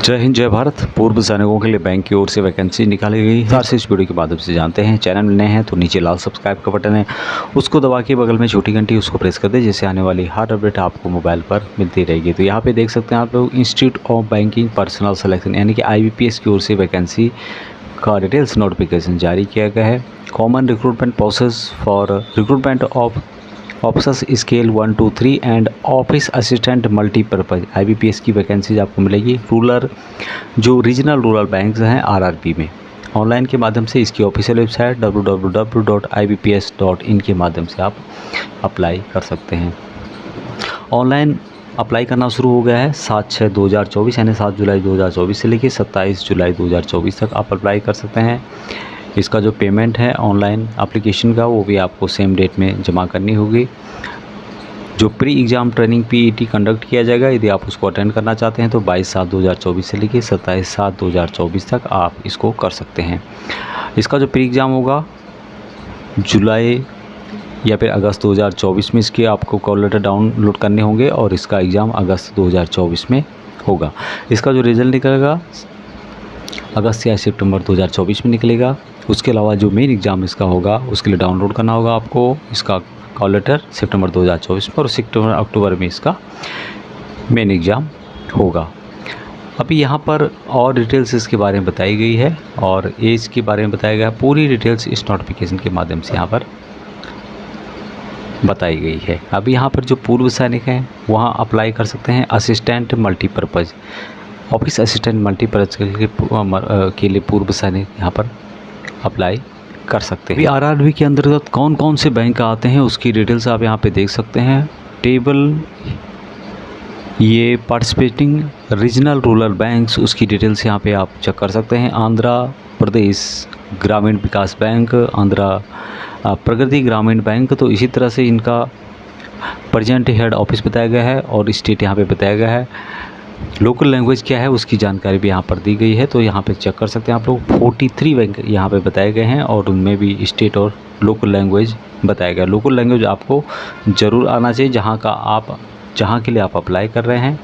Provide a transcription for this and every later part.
जय हिंद जय भारत। पूर्व सैनिकों के लिए बैंक की ओर से वैकेंसी निकाली गई है। इस वीडियो के माध्यम से जानते हैं। चैनल में नए हैं तो नीचे लाल सब्सक्राइब का बटन है, उसको दबा के बगल में छोटी घंटी उसको प्रेस कर दे, जिससे आने वाली हर अपडेट आपको मोबाइल पर मिलती रहेगी। तो यहाँ पे देख सकते हैं आप लोग, institute of banking personal selection यानी कि IBPS की ओर से वैकेंसी का डिटेल्स नोटिफिकेशन जारी किया गया है। Common recruitment process for recruitment of officers scale 1 2 3 and office assistant multipurpose IBPS की वैकेंसीज आपको मिलेगी। रूरल जो रीजनल रूरल बैंक्स हैं RRB में ऑनलाइन के माध्यम से इसकी ऑफिशियल वेबसाइट www.ibps.in के माध्यम से आप अप्लाई कर सकते हैं। ऑनलाइन अप्लाई करना शुरू हो गया है 7/6/2024 यानी 7 जुलाई 2024 से लेकर 27 जुलाई 2024 तक आप अप्लाई कर सकते हैं। इसका जो पेमेंट है ऑनलाइन एप्लीकेशन का, वो भी आपको सेम डेट में जमा करनी होगी। जो pre exam training PET conduct किया जाएगा, यदि आप उसको अटेंड करना चाहते हैं तो 22/7/2024 से लेकर 27/7/2024 तक आप इसको कर सकते हैं। इसका जो प्री एग्ज़ाम होगा जुलाई या फिर अगस्त 2024 में इसके आपको कॉल लेटर डाउनलोड करने होंगे और इसका एग्ज़ाम अगस्त 2024 में होगा। इसका जो रिज़ल्ट निकलेगा अगस्त या सितंबर 2024 में निकलेगा। उसके अलावा जो मेन एग्ज़ाम इसका होगा उसके लिए डाउनलोड करना होगा आपको इसका कॉल लेटर सितंबर 2024 में, और सितंबर अक्टूबर में इसका मेन एग्ज़ाम होगा। अभी यहाँ पर और डिटेल्स इसके बारे में बताई गई है और एज के बारे में बताया गया है। पूरी डिटेल्स इस नोटिफिकेशन के माध्यम से यहाँ पर बताई गई है। अभी यहाँ पर जो पूर्व सैनिक हैं वहाँ अप्लाई कर सकते हैं assistant multipurpose office assistant multipurpose के लिए पूर्व सैनिक यहाँ पर अप्लाई कर सकते हैं। अभी RRB के अंतर्गत कौन कौन से बैंक आते हैं उसकी डिटेल्स आप यहाँ पे देख सकते हैं। टेबल ये पार्टिसिपेटिंग रीजनल रूरल बैंक्स, उसकी डिटेल्स यहाँ पे आप चेक कर सकते हैं। आंध्र प्रदेश ग्रामीण विकास बैंक, आंध्र प्रगति ग्रामीण बैंक, तो इसी तरह से इनका प्रेजेंट हेड ऑफिस बताया गया है और स्टेट यहाँ पे बताया गया है। लोकल लैंग्वेज क्या है उसकी जानकारी भी यहाँ पर दी गई है, तो यहाँ पे चेक कर सकते हैं आप लोग। 43 बैंक यहाँ पे बताए गए हैं और उनमें भी स्टेट और लोकल लैंग्वेज बताया गया है। लोकल लैंग्वेज आपको ज़रूर आना चाहिए जहाँ के लिए आप अप्लाई कर रहे हैं।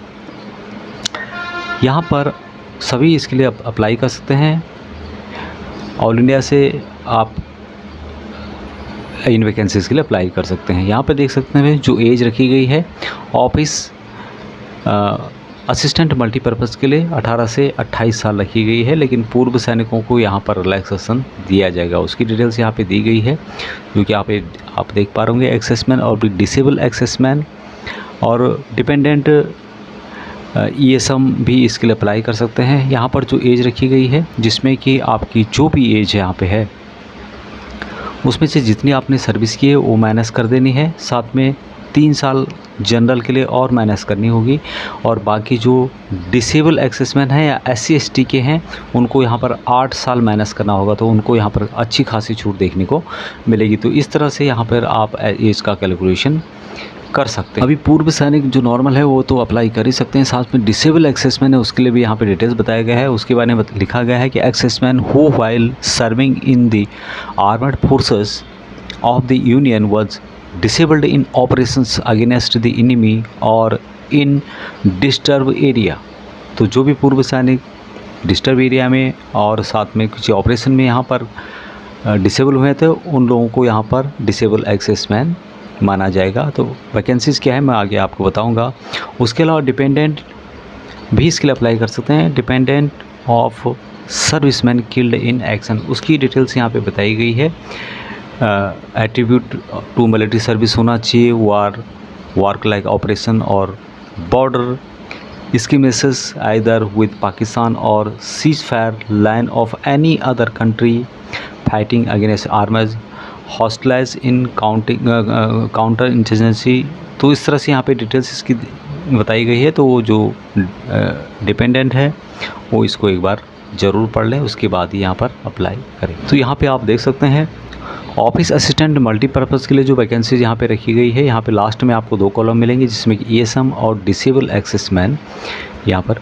यहाँ पर सभी इसके लिए अप्लाई कर सकते हैं। ऑल इंडिया से आप इन वैकेंसीज़ के लिए अप्लाई कर सकते हैं। यहाँ पे देख सकते हैं जो एज रखी गई है ऑफिस असिस्टेंट मल्टीपर्पज़ के लिए 18 से 28 साल रखी गई है, लेकिन पूर्व सैनिकों को यहाँ पर रिलैक्सेशन दिया जाएगा। उसकी डिटेल्स यहाँ पे दी गई है, क्योंकि आप देख पा रहे होंगे एक्सेसमैन और भी डिसेबल एक्सेसमैन और डिपेंडेंट ESM भी इसके लिए अप्लाई कर सकते हैं। यहाँ पर जो एज रखी गई है जिसमें कि आपकी जो भी एज यहाँ पे है उसमें से जितनी आपने सर्विस की है वो माइनस कर देनी है। साथ में 3 साल जनरल के लिए और माइनस करनी होगी, और बाकी जो डिसेबल एक्सेसमैन हैं या SC ST के हैं उनको यहाँ पर 8 साल माइनस करना होगा, तो उनको यहाँ पर अच्छी खासी छूट देखने को मिलेगी। तो इस तरह से यहाँ पर आप एज का कैलकुलेशन कर सकते हैं। अभी पूर्व सैनिक जो नॉर्मल है वो तो अप्लाई कर ही सकते हैं, साथ में डिसेबल एक्सेसमैन है उसके लिए भी यहाँ पे डिटेल्स बताया गया है। उसके बारे में लिखा गया है कि ex-serviceman who while serving in the armed forces of the union was disabled in operations against the enemy or in disturbed area। तो जो भी पूर्व सैनिक डिस्टर्ब एरिया में और साथ में किसी ऑपरेशन में यहाँ पर डिसेबल हुए थे उन लोगों को यहाँ पर डिसेबल एक्सेसमैन माना जाएगा। तो वैकेंसीज़ क्या है मैं आगे आपको बताऊँगा। उसके अलावा डिपेंडेंट भी इसके लिए अप्लाई कर सकते हैं। Dependent of serviceman killed in action, उसकी डिटेल्स यहाँ पर बताई गई है। एट्रीब्यूट टू मिलिट्री सर्विस होना चाहिए, वर्क लाइक ऑपरेशन और border skirmishes either with Pakistan और cease fire line of any other country fighting against armed hostiles in counter intelligence. तो इस तरह से यहाँ पे डिटेल्स इसकी बताई गई है। तो वो जो डिपेंडेंट है वो इसको एक बार ज़रूर पढ़ लें, उसके बाद ही यहाँ पर अप्लाई करें। तो यहाँ पे आप देख सकते हैं ऑफिस असिस्टेंट मल्टीपर्पज़ के लिए जो वैकेंसीज यहाँ पे रखी गई है, यहाँ पे लास्ट में आपको 2 कॉलम मिलेंगे जिसमें कि ESM और डिसेबल एक्सेसमैन यहाँ पर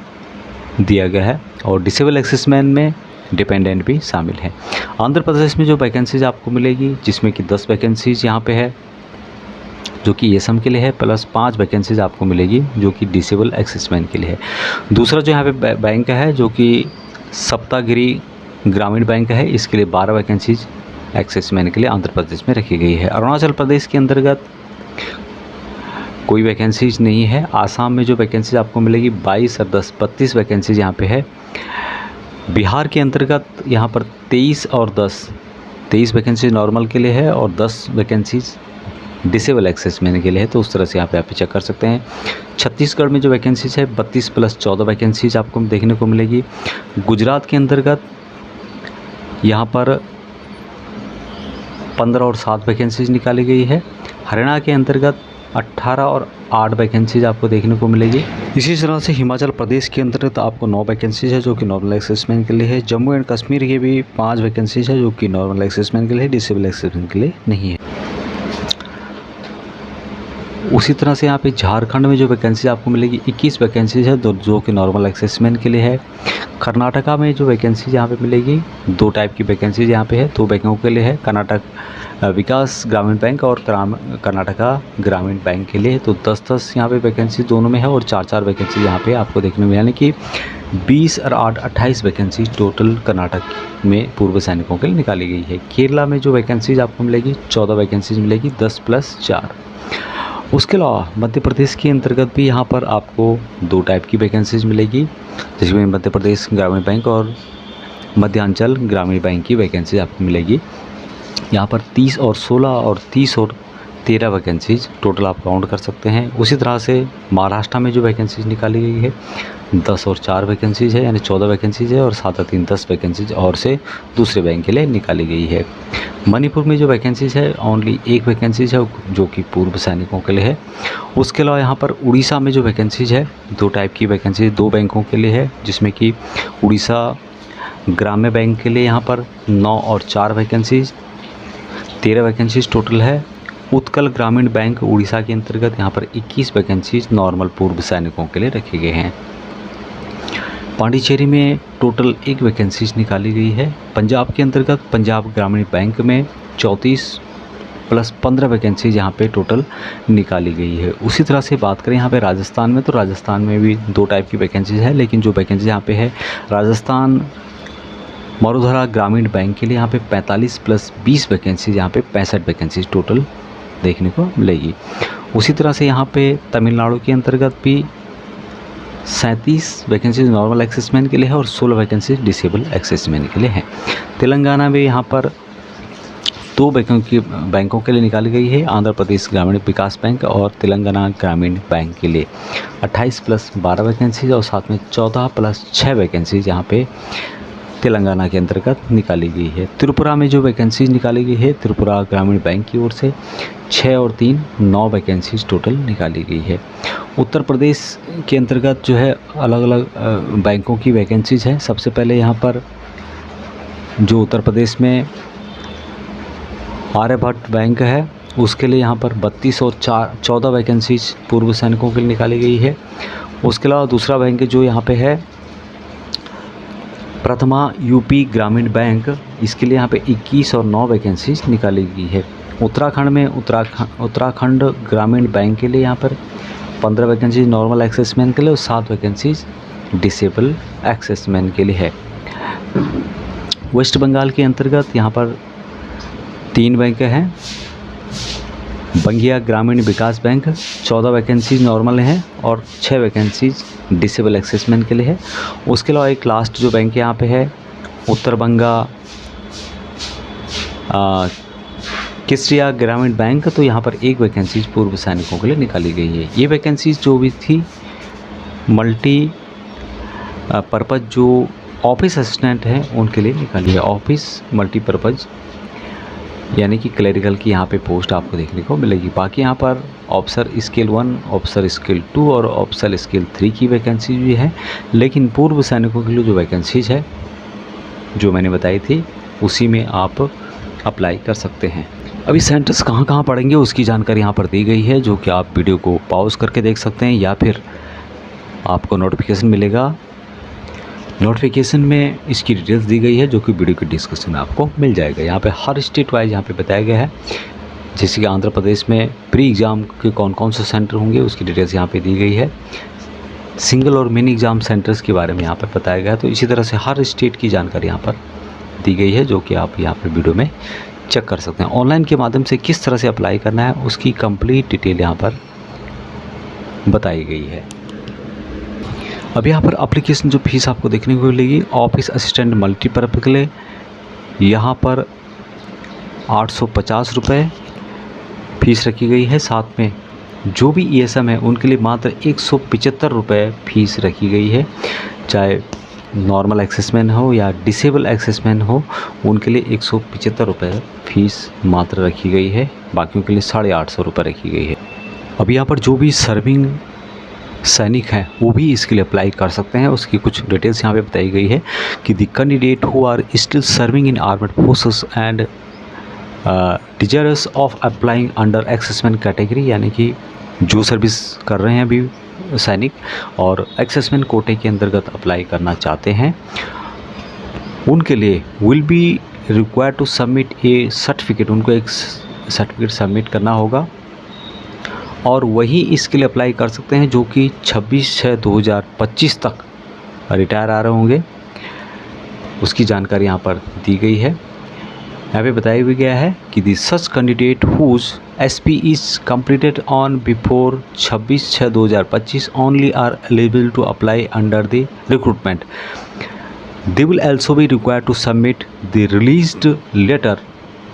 दिया गया है, और डिसेबल एक्सेसमैन में डिपेंडेंट भी शामिल है। आंध्र प्रदेश में जो वैकेंसीज आपको मिलेगी जिसमें कि 10 वैकेंसीज यहाँ पे है। जो कि एएसएम के लिए है, प्लस 5 वैकेंसीज आपको मिलेगी जो कि डिसेबल एक्सेसमैन के लिए है। दूसरा जो यहाँ पे बैंक है जो कि सप्तागिरी ग्रामीण बैंक है, इसके लिए 12 वैकेंसीज एक्सेसमैन के लिए आंध्र प्रदेश में रखी गई है। अरुणाचल प्रदेश के अंतर्गत कोई वैकेंसीज नहीं है। आसाम में जो वैकेंसीज आपको मिलेगी 22 और 10 32 वैकेंसीज यहाँ पे है। बिहार के अंतर्गत यहाँ पर 23 और 10 23 वैकेंसीज नॉर्मल के लिए है और 10 वैकेंसीज डिसेबल एक्सेसमैन के लिए है, तो उस तरह से यहाँ पे आप चेक कर सकते हैं। छत्तीसगढ़ में जो वैकेंसीज है 32 + 14 वैकेंसीज आपको देखने को मिलेगी। गुजरात के अंतर्गत यहाँ पर 15 और 7 वैकेंसीज निकाली गई है। हरियाणा के अंतर्गत 18 और 8 वैकेंसीज आपको देखने को मिलेगी। इसी तरह से हिमाचल प्रदेश के अंतर्गत आपको 9 वैकेंसीज है जो कि नॉर्मल एक्सेसमैन के लिए है। जम्मू एंड कश्मीर के भी 5 वैकेंसीज है जो कि नॉर्मल एक्सेसमैन के लिए, डिसेबल एक्सेसमैन के लिए नहीं है। उसी तरह से यहाँ पे झारखंड में जो वैकेंसी आपको मिलेगी 21 वैकेंसीज है जो कि नॉर्मल एक्सेसमैन के लिए है। कर्नाटका में जो वैकेंसीज यहाँ पे मिलेगी 2 टाइप की वैकेंसीज यहाँ पे है, 2 बैंकों के लिए है, कर्नाटक विकास ग्रामीण बैंक और कर्नाटका ग्रामीण बैंक के लिए। तो 10-10 यहाँ पे वैकेंसी दोनों में है और 4-4 वैकेंसी यहाँ पे आपको देखने में, यानी कि 20 और 8 28 वैकेंसी टोटल कर्नाटक में पूर्व सैनिकों के लिए निकाली गई है। केरला में जो वैकेंसीज आपको मिलेगी 14 वैकेंसीज मिलेगी, 10 + 4। उसके अलावा मध्य प्रदेश के अंतर्गत भी यहाँ पर आपको 2 टाइप की वैकेंसीज मिलेगी, जिसमें मध्य प्रदेश ग्रामीण बैंक और मध्यांचल ग्रामीण बैंक की वैकेंसी आपको मिलेगी। यहाँ पर 30 और 16 और 30 और 13 वैकेंसीज टोटल आप काउंट कर सकते हैं। उसी तरह से महाराष्ट्र में जो वैकेंसीज निकाली गई है 10 और 4 वैकेंसीज है, यानी 14 वैकेंसीज है और 7 और 3 10 वैकेंसीज और से दूसरे बैंक के लिए निकाली गई है। मणिपुर में जो वैकेंसीज है ओनली 1 वैकेंसीज है जो कि पूर्व सैनिकों के लिए है। उसके अलावा यहाँ पर उड़ीसा में जो वैकेंसीज है 2 टाइप की वैकेंसीज 2 बैंकों के लिए है, जिसमें कि उड़ीसा ग्राम्य बैंक के लिए यहाँ पर 9 और 4 वैकेंसीज 13 वैकेंसीज टोटल है। उत्कल ग्रामीण बैंक उड़ीसा के अंतर्गत यहाँ पर 21 वैकेंसीज नॉर्मल पूर्व सैनिकों के लिए रखे गए हैं। पांडिचेरी में टोटल 1 वैकेंसीज निकाली गई है। पंजाब के अंतर्गत पंजाब ग्रामीण बैंक में 34 + 15 वैकेंसीज यहाँ पे टोटल निकाली गई है। उसी तरह से बात करें यहाँ पे राजस्थान में, तो राजस्थान में भी 2 टाइप की वैकेंसीज है, लेकिन जो वैकेंसी यहाँ पे है राजस्थान मरुधरा ग्रामीण बैंक के लिए यहाँ पे 45 + 20 वैकेंसीज यहाँ पे 65 वैकेंसीज टोटल देखने को मिलेगी। उसी तरह से यहाँ पे तमिलनाडु के अंतर्गत भी 37 वैकेंसीज नॉर्मल एक्सेसमैन के लिए है और 16 वैकेंसीज डिसेबल एक्सेसमैन के लिए है। तेलंगाना में यहाँ पर 2 बैंकों के लिए निकाली गई है, आंध्र प्रदेश ग्रामीण विकास बैंक और तेलंगाना ग्रामीण बैंक के लिए 28 + 12 वैकेंसीज और साथ में 14 + 6 वैकेंसीज यहाँ पे तेलंगाना के अंतर्गत निकाली गई है। त्रिपुरा में जो वैकेंसीज निकाली गई है त्रिपुरा ग्रामीण बैंक की ओर से 6 और 3 9 वैकेंसीज टोटल निकाली गई है। उत्तर प्रदेश के अंतर्गत जो है अलग अलग बैंकों की वैकेंसीज है। सबसे पहले यहाँ पर जो उत्तर प्रदेश में आर्यभट्ट बैंक है उसके लिए यहाँ पर 32 और 14 वैकेंसीज पूर्व सैनिकों के लिए निकाली गई है। उसके अलावा दूसरा बैंक जो यहाँ पे है प्रथमा यूपी ग्रामीण बैंक, इसके लिए यहाँ पे 21 और 9 वैकेंसीज निकाली गई है। उत्तराखंड में उत्तराखंड ग्रामीण बैंक के लिए यहाँ पर 15 वैकेंसीज नॉर्मल एक्सेसमैन के लिए और 7 वैकेंसीज डिसेबल एक्सेसमैन के लिए है। वेस्ट बंगाल के अंतर्गत यहाँ पर 3 बैंक हैं। बंगिया ग्रामीण विकास बैंक 14 वैकेंसीज नॉर्मल हैं और 6 वैकेंसीज डिसेबल एक्सेसमैन के लिए है। उसके अलावा एक लास्ट जो बैंक यहाँ पे है उत्तर बंगा केसरिया ग्रामीण बैंक, तो यहाँ पर 1 वैकेंसीज पूर्व सैनिकों के लिए निकाली गई है। ये वैकेंसीज जो भी थी मल्टी पर्पज़ जो ऑफिस असिस्टेंट हैं उनके लिए निकाली है। ऑफिस मल्टीपर्पज़ यानी कि क्लरिकल की यहाँ पे पोस्ट आपको देखने को मिलेगी। बाकी यहाँ पर ऑफिसर स्केल 1, ऑफिसर स्केल 2 और ऑफिसर स्केल 3 की वैकेंसी भी है, लेकिन पूर्व सैनिकों के लिए जो वैकेंसीज है जो मैंने बताई थी उसी में आप अप्लाई कर सकते हैं। अभी सेंटर्स कहाँ पड़ेंगे उसकी जानकारी यहाँ पर दी गई है, जो कि आप वीडियो को पॉज करके देख सकते हैं या फिर आपको नोटिफिकेशन मिलेगा। नोटिफिकेशन में इसकी डिटेल्स दी गई है जो कि वीडियो के डिस्क्रिप्शन में आपको मिल जाएगा। यहाँ पे हर स्टेट वाइज यहाँ पे बताया गया है जैसे कि आंध्र प्रदेश में प्री एग्ज़ाम के कौन कौन से सेंटर होंगे उसकी डिटेल्स यहाँ पे दी गई है। सिंगल और मिनी एग्ज़ाम सेंटर्स के बारे में यहाँ पर बताया गया है। तो इसी तरह से हर स्टेट की जानकारी यहाँ पर दी गई है, जो कि आप यहाँ पर वीडियो में चेक कर सकते हैं। ऑनलाइन के माध्यम से किस तरह से अप्लाई करना है उसकी कंप्लीट डिटेल यहाँ पर बताई गई है। अब यहाँ पर एप्लीकेशन जो फीस आपको देखने को मिलेगी, ऑफिस असिस्टेंट मल्टीपर्पज़ के लिए यहाँ पर 850 रुपये फ़ीस रखी गई है। साथ में जो भी ESM है उनके लिए मात्र 175 रुपये फ़ीस रखी गई है। चाहे नॉर्मल एक्सेसमैन हो या डिसेबल एक्सेसमैन हो, उनके लिए 175 रुपये फ़ीस मात्र रखी गई है। बाकियों के लिए 850 रुपये रखी गई है। अब यहाँ पर जो भी सर्विंग सैनिक हैं वो भी इसके लिए अप्लाई कर सकते हैं। उसकी कुछ डिटेल्स यहाँ पे बताई गई है कि the candidate who are still serving in armed forces and desires of applying under ex-serviceman category, यानी कि जो सर्विस कर रहे हैं अभी सैनिक और एक्सेसमैन कोटे के अंतर्गत अप्लाई करना चाहते हैं, उनके लिए will be required to submit a certificate. उनको एक सर्टिफिकेट सबमिट करना होगा और वही इसके लिए अप्लाई कर सकते हैं जो कि 26/6/2025 तक रिटायर आ रहे होंगे। उसकी जानकारी यहाँ पर दी गई है। यहाँ पे बताया भी गया है कि the such candidate whose SP इज completed on before 26/6/2025 only are eligible to apply under the recruitment. They will also be required to submit the released letter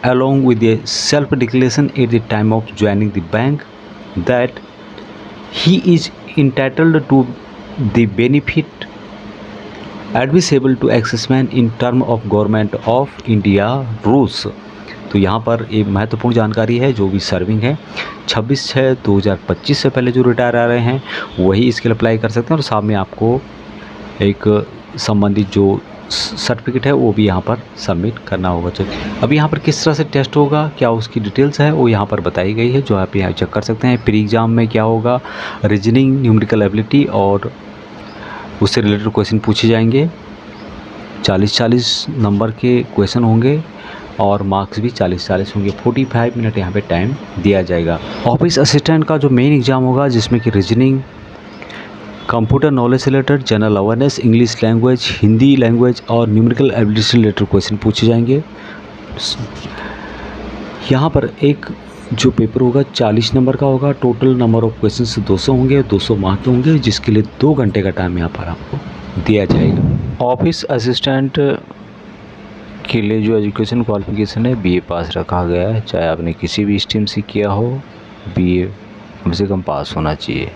along with a self-declaration at the time of joining the bank that he is entitled to the benefit admissible to accessman in term of Government of India rules. तो यहाँ पर एक महत्वपूर्ण जानकारी है, जो भी serving है 26/6/2025 से पहले जो रिटायर आ रहे हैं वही इसके लिए अप्लाई कर सकते हैं। और साथ में आपको एक संबंधित जो सर्टिफिकेट है वो भी यहाँ पर सबमिट करना होगा। चलिए अभी यहाँ पर किस तरह से टेस्ट होगा, क्या उसकी डिटेल्स है वो यहाँ पर बताई गई है, जो आप यहाँ चेक कर सकते हैं। प्री एग्ज़ाम में क्या होगा, रीजनिंग, न्यूमेरिकल एबिलिटी और उससे रिलेटेड क्वेश्चन पूछे जाएंगे। 40-40 नंबर के क्वेश्चन होंगे और मार्क्स भी 40-40 होंगे। 45 मिनट यहाँ पे टाइम दिया जाएगा। ऑफिस असिस्टेंट का जो मेन एग्ज़ाम होगा, जिसमें कि रीजनिंग, कंप्यूटर नॉलेज से related, general awareness, English language, Hindi language और न्यूमेरिकल एबिलिटी से रिलेटेड क्वेश्चन पूछे जाएंगे। यहाँ पर एक जो पेपर होगा 40 नंबर का होगा। टोटल नंबर ऑफ क्वेश्चन 200 होंगे, 200 मार्क होंगे, जिसके लिए 2 घंटे का टाइम यहाँ पर आपको दिया जाएगा। ऑफिस असिस्टेंट के लिए जो एजुकेशन क्वालिफिकेशन है BA पास रखा गया है। चाहे आपने किसी भी स्ट्रीम से किया हो, BA कम से कम पास होना चाहिए।